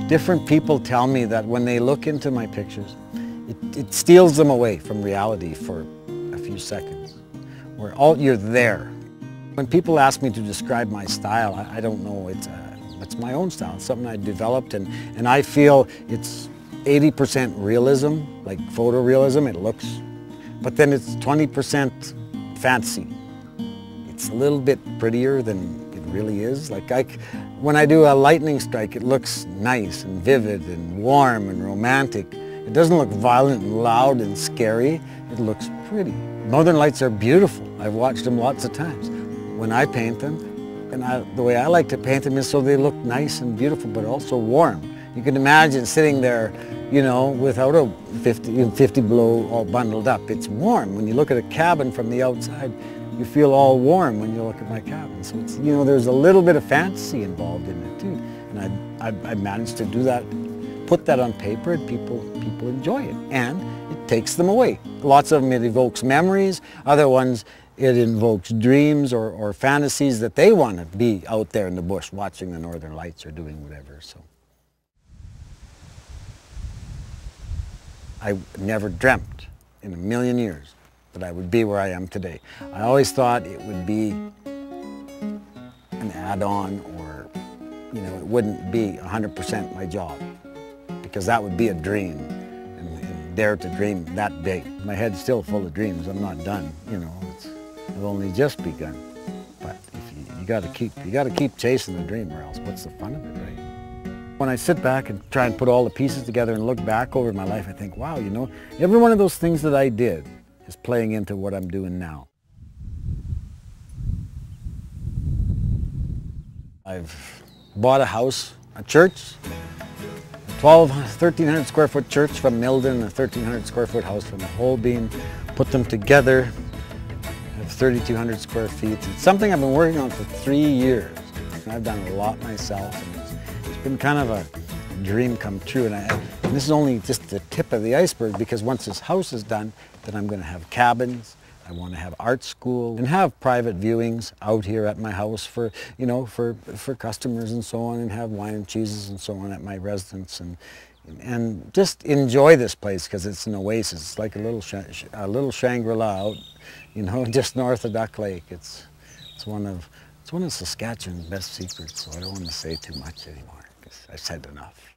Different people tell me that when they look into my pictures, it steals them away from reality for a few seconds, where you're there. When people ask me to describe my style, I don't know, it's my own style. It's something I developed, and I feel it's 80% realism, like photorealism, it looks, but then it's 20% fantasy. It's a little bit prettier than it really is. Like when I do a lightning strike, it looks nice and vivid and warm and romantic. It doesn't look violent and loud and scary. It looks pretty. Northern Lights are beautiful. I've watched them lots of times. When I paint them, and the way I like to paint them is so they look nice and beautiful, but also warm. You can imagine sitting there, you know, without a 50 below all bundled up. It's warm. When you look at a cabin from the outside, you feel all warm when you look at my cabin. So it's, you know, there's a little bit of fantasy involved in it too. And I managed to do that, put that on paper, and people enjoy it. And it takes them away. Lots of them it evokes memories, other ones it invokes dreams or fantasies that they want to be out there in the bush watching the Northern Lights or doing whatever. So I never dreamt in a million years that I would be where I am today. I always thought it would be an add-on, or, you know, it wouldn't be 100% my job, because that would be a dream, and dare to dream that big. My head's still full of dreams. I'm not done, you know. I've only just begun. But if you gotta keep chasing the dream, or else what's the fun of it, right? When I sit back and try and put all the pieces together and look back over my life, I think, wow, you know, every one of those things that I did is playing into what I'm doing now. I've bought a house, a church, a 1,300 square foot church from Milden, a 1,300 square foot house from the whole beam, put them together. I have 3,200 square feet. It's something I've been working on for 3 years. And I've done a lot myself, and it's been kind of a dream come true. And this is only just the tip of the iceberg, because once this house is done, then I'm going to have cabins. I want to have art school and have private viewings out here at my house for, you know, for customers and so on, and have wine and cheeses and so on at my residence, and just enjoy this place, because it's an oasis. It's like a little Shangri-La out, you know, just north of Duck Lake. It's one of Saskatchewan's best secrets, so I don't want to say too much anymore, because I've said enough.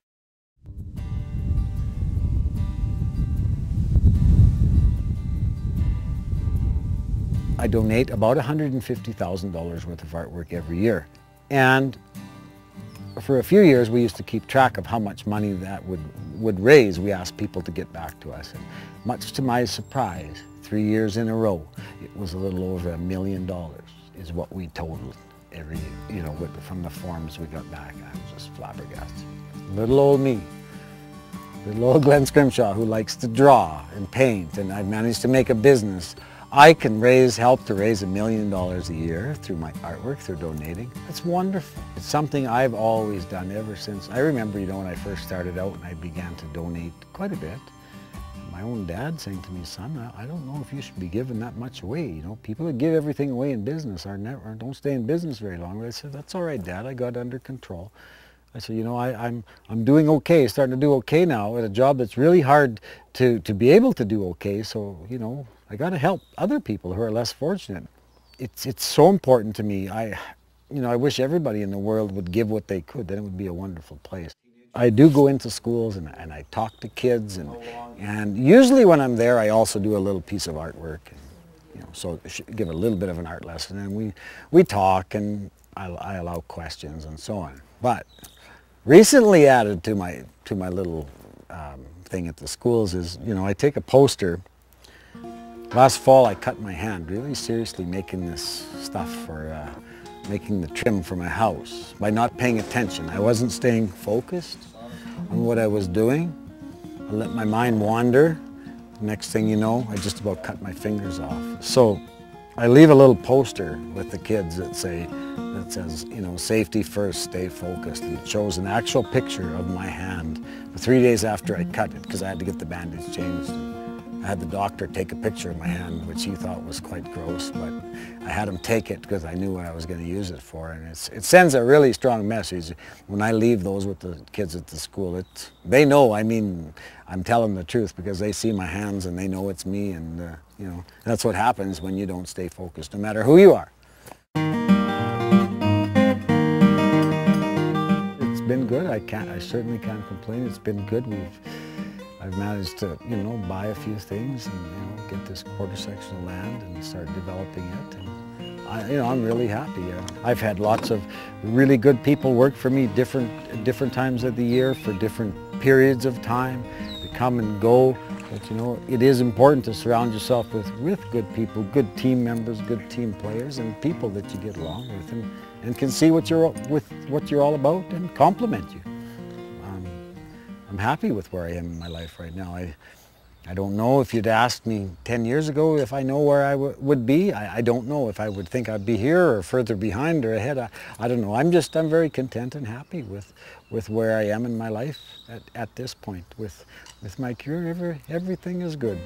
I donate about $150,000 worth of artwork every year, and for a few years we used to keep track of how much money that would raise. We asked people to get back to us, and much to my surprise, 3 years in a row, it was a little over $1 million is what we totaled every year, you know, from the forms we got back. I was just flabbergasted. Little old me, little old Glen Scrimshaw, who likes to draw and paint, and I've managed to make a business. I can help to raise $1 million a year through my artwork, through donating. That's wonderful. It's something I've always done ever since. I remember, you know, when I first started out and I began to donate quite a bit. My own dad saying to me, son, I don't know if you should be giving that much away. You know, people that give everything away in business don't stay in business very long. But I said, that's all right, Dad, I got it under control. I said, you know, I'm doing okay, starting to do okay now at a job that's really hard to be able to do okay. So, you know, I got to help other people who are less fortunate. It's so important to me. I wish everybody in the world would give what they could. Then it would be a wonderful place. I do go into schools and I talk to kids, and usually when I'm there I also do a little piece of artwork, and, you know, so give a little bit of an art lesson, and we talk, and I allow questions and so on. But recently added to my little thing at the schools is, you know, I take a poster. Last fall I cut my hand really seriously making this stuff for making the trim for my house by not paying attention. I wasn't staying focused on what I was doing. I let my mind wander. Next thing you know, I just about cut my fingers off. So I leave a little poster with the kids that says, you know, safety first, stay focused. It shows an actual picture of my hand 3 days after I cut it, because I had to get the bandage changed. I had the doctor take a picture of my hand, which he thought was quite gross, but I had him take it because I knew what I was going to use it for. And it sends a really strong message. When I leave those with the kids at the school, they know, I mean, I'm telling the truth because they see my hands and they know it's me. And, you know, that's what happens when you don't stay focused, no matter who you are. It's been good. I certainly can't complain. It's been good. I've managed to, you know, buy a few things and, you know, get this quarter section of land and start developing it. And you know, I'm really happy. I've had lots of really good people work for me different times of the year for different periods of time. They come and go. But, you know, it is important to surround yourself with good people, good team members, good team players, and people that you get along with and can see what you're all about and compliment you. I'm happy with where I am in my life right now. I don't know if you'd asked me 10 years ago if I know where I would be. I don't know if I would think I'd be here or further behind or ahead. I don't know. I'm very content and happy with where I am in my life at this point. With my career, everything is good.